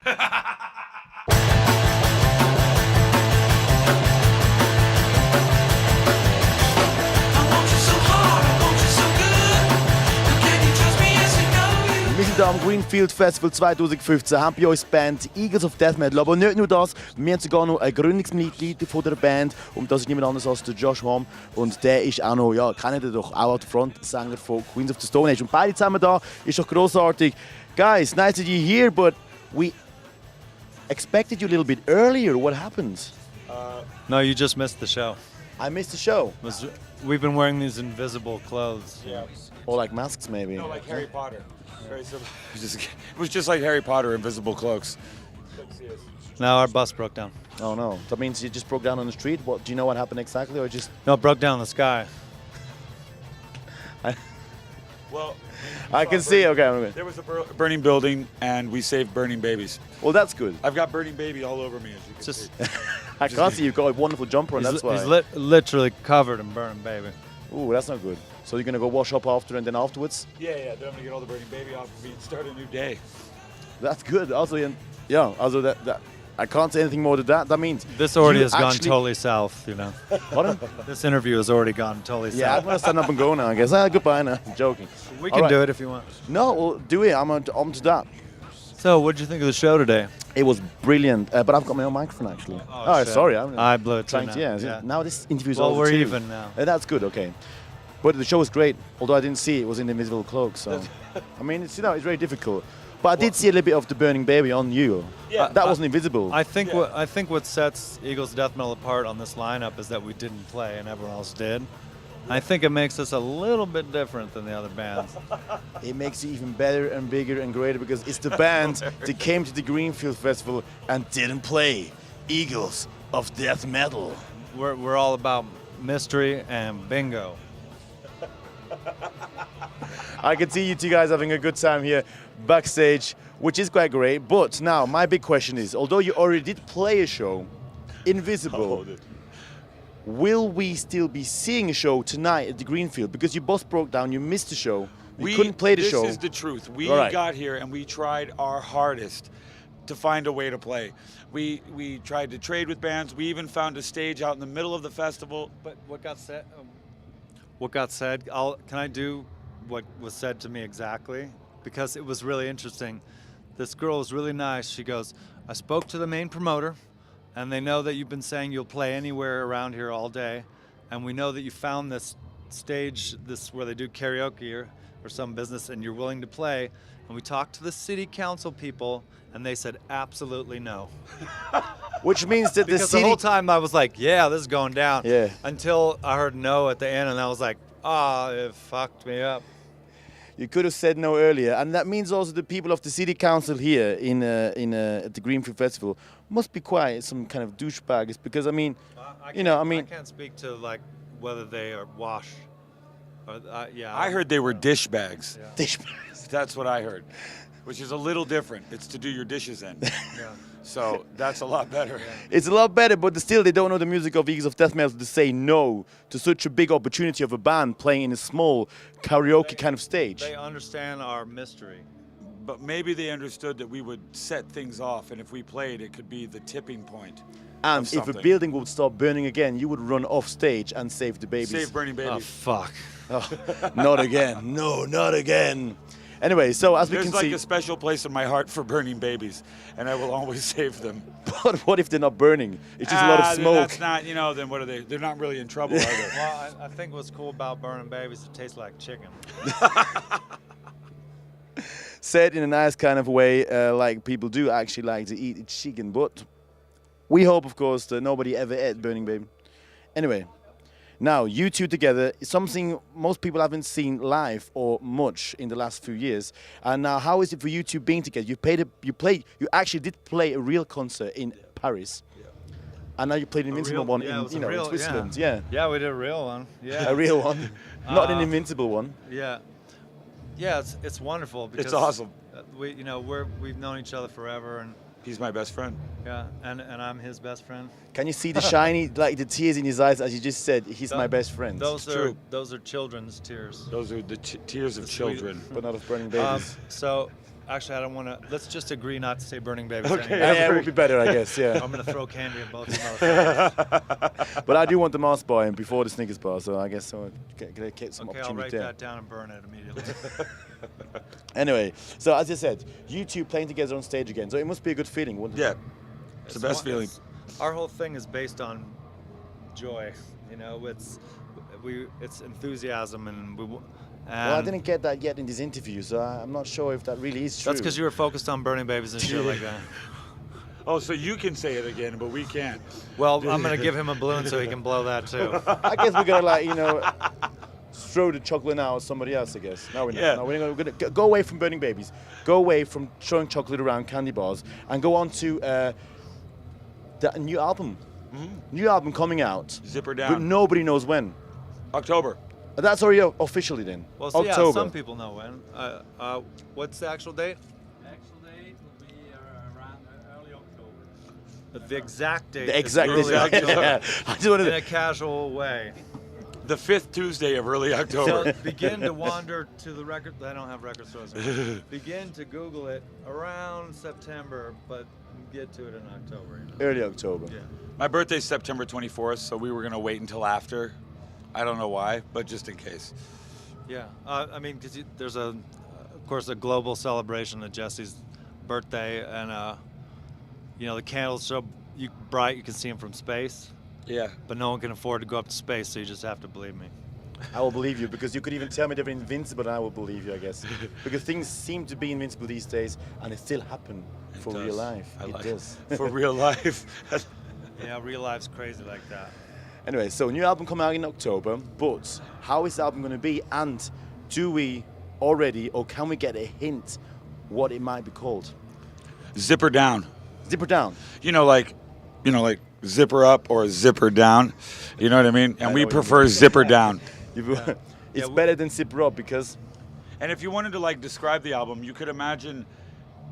Wir sind hier am Greenfield Festival 2015, haben bei uns die Band Eagles of Death Metal. Aber nicht nur das, wir haben sogar noch ein Gründungsmitglied von der Band und das ist niemand anderes als der Josh Homme. Und der ist auch noch, ja, kennt ihr doch, auch der Frontsänger von Queens of the Stone Age. Und beide zusammen da, ist doch grossartig. Guys, nice that you're here, but we expected you a little bit earlier. What happened? No, you just missed the show. I missed the show. We've been wearing these invisible clothes. Yeah. Or like masks, maybe. No, like Harry Potter. Very simple. It was just like Harry Potter, invisible cloaks. Now our bus broke down. Oh no, that means you just broke down on the street? What, do you know what happened exactly, or just... No, it broke down in the sky. Well, I can see, okay. there was a burning building, and we saved burning babies. Well, that's good. I've got burning baby all over me, as you can Just see. I can't see you've got a wonderful jumper on, that's why. He's literally covered in burning baby. Ooh, that's not good. So you're gonna go wash up after and then afterwards? Yeah, then I'm gonna get all the burning baby off of me and start a new day. That's good. Also, yeah, also that I can't say anything more to that. That means This already you has gone actually- totally south, you know. Pardon? This interview has already gone totally Yeah, I'm south. gonna stand up and go now, I guess. Goodbye now. I'm joking. We All can right. do it if you want. No, well, do it. I'm on to that. So, what did you think of the show today? It was brilliant, but I've got my own microphone actually. Oh, shit. Sorry. I blew it too trying now. to, yeah. Yeah. Now this interview's Well, over we're too. even now. That's good, okay. But the show was great, although I didn't see it was in the invisible cloak, so... I mean, it's very difficult. But I did see a little bit of the burning baby on you. Yeah. That wasn't invisible. I think what sets Eagles Death Metal apart on this lineup is that we didn't play and everyone else did. I think it makes us a little bit different than the other bands. It makes it even better and bigger and greater because it's the band that came to the Greenfield Festival and didn't play. Eagles of Death Metal. We're all about mystery and bingo. I can see you two guys having a good time here backstage, which is quite great. But now, my big question is, although you already did play a show, Invisible, will we still be seeing a show tonight at the Greenfield? Because you both broke down, you missed the show, you couldn't play the show. This is the truth. We All right. got here and we tried our hardest to find a way to play. We tried to trade with bands. We even found a stage out in the middle of the festival. But what got said? Can I do what was said to me exactly? Because it was really interesting. This girl was really nice. She goes, I spoke to the main promoter, and they know that you've been saying you'll play anywhere around here all day, and we know that you found this stage, this where they do karaoke or some business, and you're willing to play. And we talked to the city council people, and they said absolutely no. Which means that the Because city... the whole time I was like, yeah, this is going down. Yeah. Until I heard no at the end, and I was like, it fucked me up. You could have said no earlier, and that means also the people of the city council here at the Greenfield Festival must be quite some kind of douchebags. Because I mean, I can't speak to like whether they are washed. Or, I heard they were dish bags. Yeah. douchebags. That's what I heard, which is a little different. It's to do your dishes in. Yeah. So that's a lot better. It's a lot better, but still they don't know the music of Eagles of Death Metal to say no to such a big opportunity of a band playing in a small karaoke kind of stage. They understand our mystery. But maybe they understood that we would set things off, and if we played, it could be the tipping point. And of if a something. building would start burning again, you would run off stage and save the babies. Save burning babies. Oh, fuck. Oh, not again. No, not again. Anyway, so as we There's can like see, a special place in my heart for burning babies, and I will always save them. but what if they're not burning? It's just a lot of Then smoke. That's not, then what are they? They're not really in trouble, are they? Well, I think what's cool about burning babies, it tastes like chicken. Said in a nice kind of way, like people do actually like to eat chicken, but we hope, of course, that nobody ever ate burning baby. Anyway, now you two together is something most people haven't seen live or much in the last few years. And now, how is it for you two being together? You actually did play a real concert in Paris. And now you played an Invincible one in Switzerland. Yeah. Yeah, we did a real one. Yeah. A real one, not an Invincible one. Yeah. Yeah, it's wonderful because It's awesome. We've known each other forever, and He's my best friend. yeah, and I'm his best friend. Can you see the shiny, like the tears in his eyes as you just said, he's my best friend. Those true. Those are children's tears. Those are the tears of children. But not of burning babies. So Actually, I don't want to. Let's just agree not to say burning babies. Okay. anymore. Yeah, it would be better, I guess. Yeah. I'm gonna throw candy at both of them. But I do want the Mars bar in before the Snickers bar, so I guess I'll get some Okay, I'll opportunity write there. that down and burn it immediately. Anyway, so as I said, you two playing together on stage again, so it must be a good feeling, wouldn't it? Yeah, it's the best feeling. Our whole thing is based on joy. You know, it's enthusiasm, and Well, I didn't get that yet in this interview, so I'm not sure if that really is true. That's because you were focused on burning babies and shit like that. Oh, so you can say it again, but we can't. Well, I'm gonna give him a balloon so he can blow that too. I guess we're gonna throw the chocolate now at somebody else. I guess. No, we're not. Yeah. No, we're gonna go away from burning babies. Go away from throwing chocolate around candy bars and go on to the new album. New album coming out. Zipper But down. nobody knows when. October. That's already officially then. Well, so October. yeah, some people know when. What's the actual date? The actual date will be around early October. The exact date. The is exact early October. yeah. I just wanted In a to, casual way. The 5th Tuesday of early October. So begin to wander to the record. I don't have record stores. Begin to Google it around September, but get to it in October. You know? early October. Yeah. My birthday's September 24th, so we were going to wait until after. I don't know why, but just in case. Yeah. I mean, because there's of course, a global celebration of Jesse's birthday, and the candles so bright you can see them from space. Yeah. But no one can afford to go up to space, so you just have to believe me. I will believe you because you could even tell me they're invincible and I will believe you, I guess. Because things seem to be invincible these days and it still happen for does. real life. I It like does. For real life. Yeah, real life's crazy like that. Anyway, so new album coming out in October, but how is the album going to be? And do we already, or can we get a hint what it might be called? Zipper down. Zipper down. Like zipper up or zipper down. You know what I mean? And I we know what you prefer mean. zipper down. It's Yeah, better than Zipper Up because And if you wanted to describe the album, you could imagine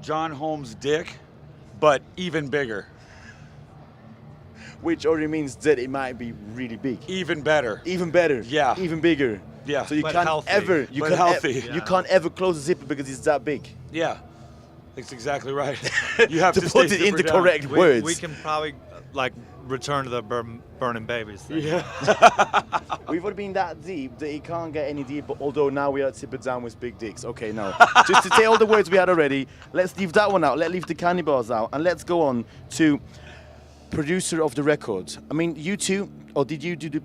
John Holme's dick, but even bigger, which already means that it might be really big. even better. Even better. Yeah. Even bigger. Yeah. So you But can't healthy. ever But healthy. you can't ever close the zipper because it's that big. Yeah, that's exactly right. You have to to put stay it into zipper down. correct words. We can probably return to the burning babies thing. Yeah. We've already been that deep that it can't get any deeper, although now we are zippered down with big dicks. Okay, no. Just to say all the words we had already, let's leave that one out. Let's leave the candy bars out. And let's go on to producer of the record. I mean, you two, or did you do the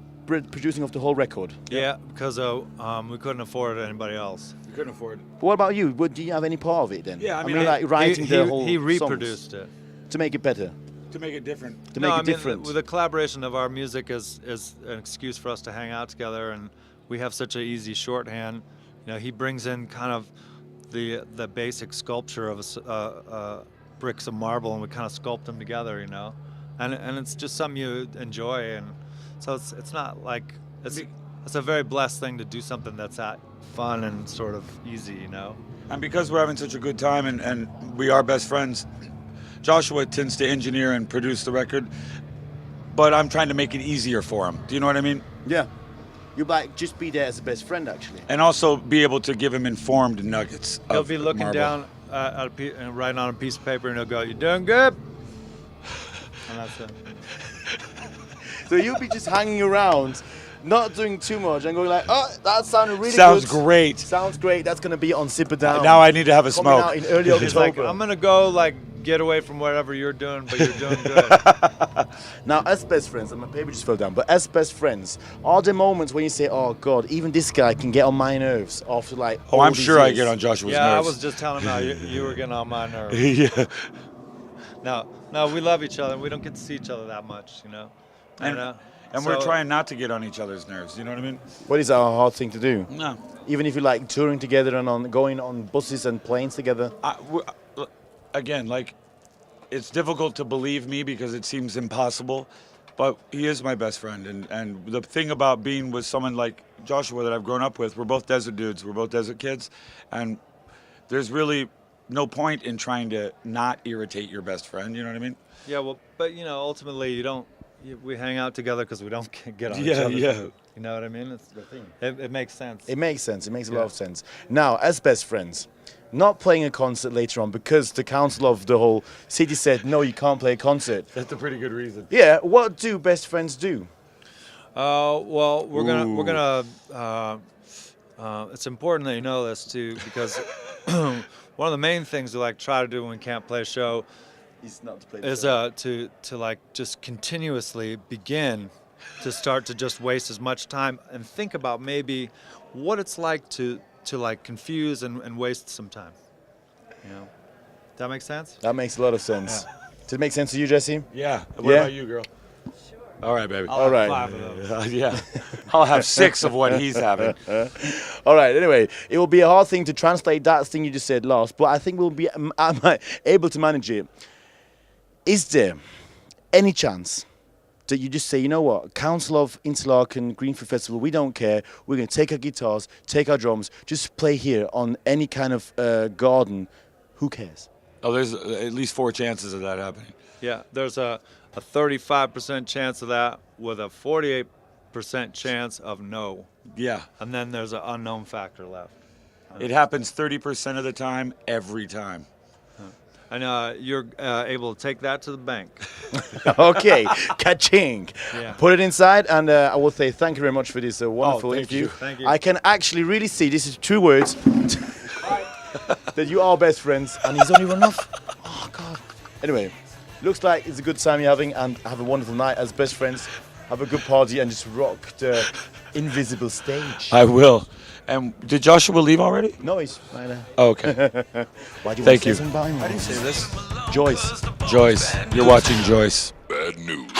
producing of the whole record? Yeah, because we couldn't afford anybody else. We couldn't afford it. But what about you? Do you have any part of it then? Yeah, I I mean, mean, like writing he, the whole he songs reproduced it. to make it better, To make it different. to make it I mean, different. with the collaboration of our music is an excuse for us to hang out together, and we have such an easy shorthand. He brings in kind of the basic sculpture of bricks of marble, and we kind of sculpt them together, and it's just something you enjoy, and so it's not like it's a very blessed thing to do something that's that fun and sort of easy, And because we're having such a good time and we are best friends, Joshua tends to engineer and produce the record, but I'm trying to make it easier for him. Do you know what I mean? Yeah. You just be there as a best friend, actually. And also be able to give him informed nuggets. He'll of be looking marble. down and writing on a piece of paper, and he'll go, "You doing good?" And that's it. So you'll be just hanging around, not doing too much, and going like, "Oh, that sounded really Sounds good. great. Sounds great. That's gonna be on Zipper Down." Now I need to have a coming smoke. out in early He's like, October. "I'm gonna go get away from whatever you're doing, but you're doing good." Now, as best friends, and my paper just fell down, but as best friends, are there moments when you say, "Oh God, even this guy can get on my nerves," after Oh, all I'm these sure I years? get on Joshua's Yeah, nerves. I was just telling him how you were getting on my nerves. Yeah. No, we love each other. We don't get to see each other that much, And we're so- trying not to get on each other's nerves. You know what I mean? What is a hard thing to do? No. Even if you touring together and going on buses and planes together. Again, it's difficult to believe me because it seems impossible, but he is my best friend. And the thing about being with someone like Joshua that I've grown up with, we're both desert dudes, we're both desert kids, and there's really no point in trying to not irritate your best friend, you know what I mean? Yeah, well, but ultimately we hang out together because we don't get on each Yeah, other's yeah. You know what I mean? It makes sense. It makes sense. It makes a lot of sense. Now, as best friends, not playing a concert later on because the council of the whole city said, no, you can't play a concert. That's a pretty good reason. Yeah, what do best friends do? Well, we're gonna. It's important that you know this too, because one of the main things we like try to do when we can't play a show Is not to play is to like just continuously begin to start to just waste as much time and think about maybe what it's like to like confuse and waste some time. You know, does that make sense? That makes a lot of sense. Does it make sense to you, Jesse? Yeah. What about you, girl? All right, baby. I'll All have right. 5 of those. Yeah. I'll have 6 of what he's having. All right, anyway, it will be a hard thing to translate that thing you just said last, but I think we'll be able to manage it. Is there any chance that you just say, you know what, Council of Interlaken Greenfield Festival, we don't care, we're going to take our guitars, take our drums, just play here on any kind of garden, who cares? Oh, there's at least 4 chances of that happening. Yeah, there's a 35% chance of that with a 48% chance of no. Yeah. And then there's an unknown factor left. It happens 30% of the time, every time. And you're able to take that to the bank. Okay, ka-ching. Yeah. Put it inside, and I will say thank you very much for this wonderful thank interview. you. Thank you. I can actually really see, this is true words, that you are best friends, and he's only run off. Oh, God. Anyway, looks like it's a good time you're having, and have a wonderful night as best friends. Have a good party and just rock the invisible stage. I will. And did Joshua leave already? No, he's right there. Oh, okay. Why do you Thank want to you. say something about him? How do you say this? Joyce. Joyce. You're watching Joyce. Bad news.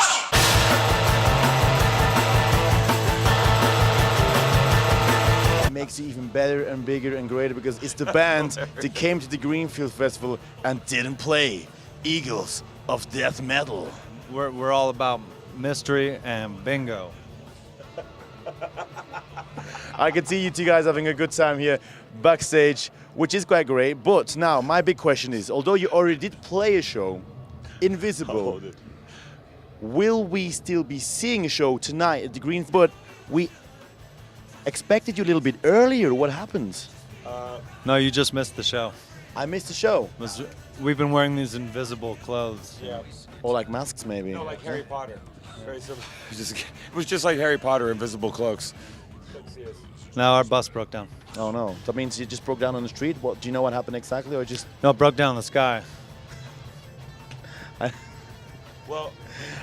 It makes it even better and bigger and greater because it's the band that came to the Greenfield Festival and didn't play. Eagles of Death Metal. We're all about mystery and bingo. I can see you two guys having a good time here backstage, which is quite great. But now, my big question is, although you already did play a show, Invisible, will we still be seeing a show tonight at the Green? But we expected you a little bit earlier. What happened? No, you just missed the show. I missed the show. We've been wearing these invisible clothes. Yeah. Or like masks, maybe. No, like Harry Potter. Very simple. It was just like Harry Potter, invisible cloaks. Now our bus broke down. Oh no, that means you just broke down on the street. What do you know what happened exactly, or just? No, it broke down in the sky. Well,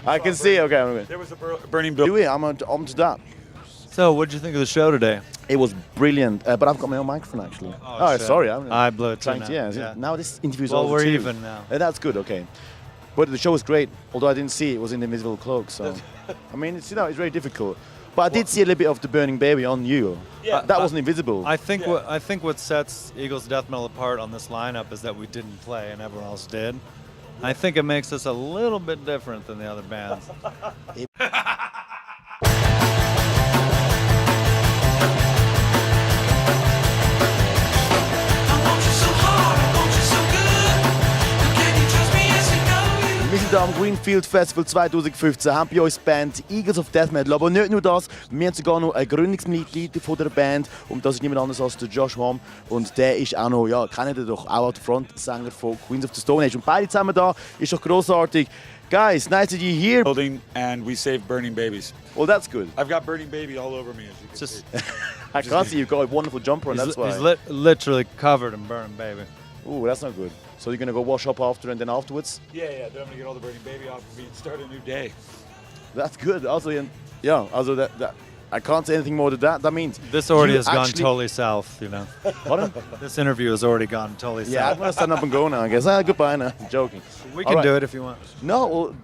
I can see. Okay, there was a burning do building. it. I'm on to that. So, what did you think of the show today? It was brilliant, but I've got my own microphone actually. Oh, shit. Sorry, I blew it too trying to. now. Yeah, now this interview's Well, over we're too. even now. That's good. Okay, but the show was great. Although I didn't see it, it was in the invisible cloak. So, I mean, it's it's very difficult. But I did see a little bit of the burning baby on you. Yeah. That wasn't invisible. I think what sets Eagles of Death Metal apart on this lineup is that we didn't play and everyone else did. I think it makes us a little bit different than the other bands. Wir sind hier am Greenfield Festival 2015, haben bei uns die Band Eagles of Death Metal. Aber nicht nur das, wir haben sogar noch ein Gründungsmitglied von der Band. Und das ist niemand anderes als der Josh Homme. Und der ist auch noch, ja, kennt ihr doch, auch der Frontsänger von Queens of the Stone Age. Und beide zusammen da, ist doch grossartig. Guys, nice that you're here. Building, and we saved burning babies. Well, that's good. I've got burning baby all over me, as you can Just see. I can't see you've got a wonderful jumper on, that's why. he's literally covered in burning baby. Ooh, that's not good. So you're going to go wash up after and then afterwards? Yeah, then I'm gonna get all the burning baby off of me and start a new day. That's good. Also, yeah, also that I can't say anything more to that. That means This already you has gone actually- totally south, you know. Pardon? This interview has already gone totally Yeah, I'm south. going to stand up and go now, I guess. Goodbye now. I'm joking. We All can right. do it if you want. No, well,